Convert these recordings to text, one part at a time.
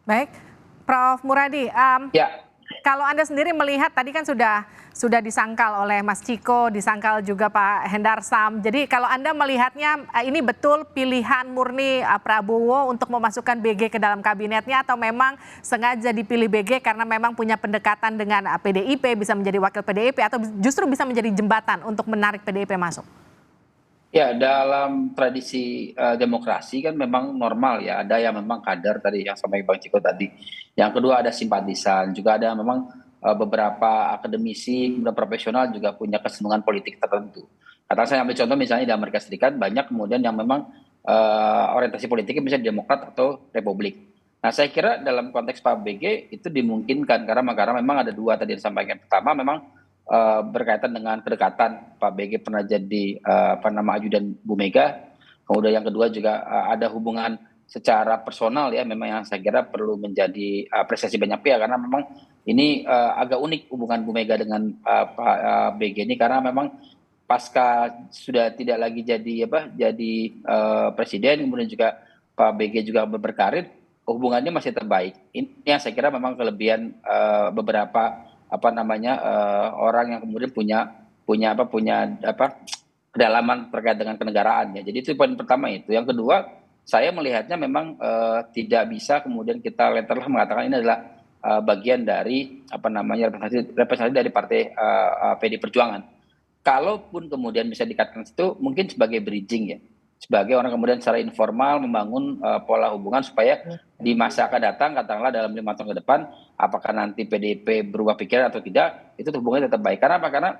Baik, Prof. Muradi, Ya, kalau Anda sendiri melihat tadi kan sudah disangkal oleh Mas Ciko, disangkal juga Pak Hendar Sam. Jadi kalau Anda melihatnya ini betul pilihan murni Prabowo untuk memasukkan BG ke dalam kabinetnya atau memang sengaja dipilih BG karena memang punya pendekatan dengan PDIP, bisa menjadi wakil PDIP atau justru bisa menjadi jembatan untuk menarik PDIP masuk? ya dalam tradisi demokrasi kan memang normal ya. Ada yang memang kader tadi yang sampai Bang Ciko tadi. Yang kedua ada simpatisan, juga ada memang beberapa akademisi, kemudian profesional juga punya kesenangan politik tertentu. Kata saya ambil contoh misalnya di Amerika Serikat banyak kemudian yang memang orientasi politiknya misalnya Demokrat atau Republik. Nah saya kira dalam konteks Pak BG itu dimungkinkan karena memang ada dua tadi yang disampaikan. Pertama memang berkaitan dengan kedekatan Pak BG pernah jadi ajudan Bu Mega. Kemudian yang kedua juga ada hubungan secara personal ya memang yang saya kira perlu menjadi apresiasi banyak pihak karena memang ini agak unik hubungan Bu Mega dengan Pak BG ini karena memang pasca sudah tidak lagi jadi presiden kemudian juga Pak BG juga berkarir hubungannya masih terbaik. Ini yang saya kira memang kelebihan beberapa orang yang kemudian punya kedalaman terkait dengan kenegaraannya. Jadi itu poin pertama itu. Yang kedua, saya melihatnya memang tidak bisa kemudian kita letterlah mengatakan ini adalah bagian dari representasi dari partai PD Perjuangan. Kalaupun kemudian bisa dikatakan itu mungkin sebagai bridging ya, sebagai orang kemudian secara informal membangun pola hubungan supaya di masa akan datang katakanlah dalam 5 tahun ke depan apakah nanti PDIP berubah pikiran atau tidak itu hubungannya tetap baik karena apa karena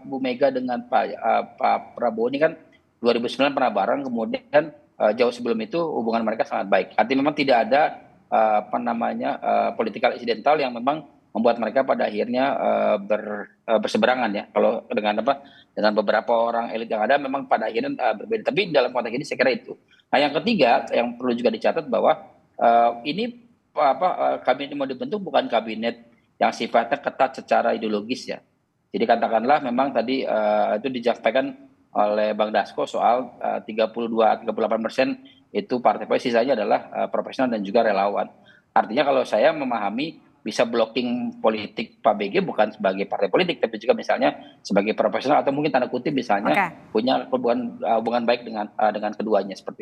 Bu Mega dengan Pak Prabowo ini kan 2009 pernah bareng kemudian jauh sebelum itu hubungan mereka sangat baik artinya memang tidak ada political incidental yang memang membuat mereka pada akhirnya berseberangan ya kalau dengan beberapa orang elit yang ada memang pada akhirnya berbeda tapi dalam konteks ini saya kira itu. Nah yang ketiga yang perlu juga dicatat bahwa ini kabinet yang mau dibentuk bukan kabinet yang sifatnya ketat secara ideologis ya. Jadi katakanlah memang tadi itu disampaikan oleh Bang Dasko soal 32-38% itu partai politik sisanya adalah profesional dan juga relawan. Artinya kalau saya memahami bisa blocking politik Pak BG bukan sebagai partai politik tapi juga misalnya sebagai profesional atau mungkin tanda kutip misalnya Oke. punya hubungan baik dengan keduanya seperti itu.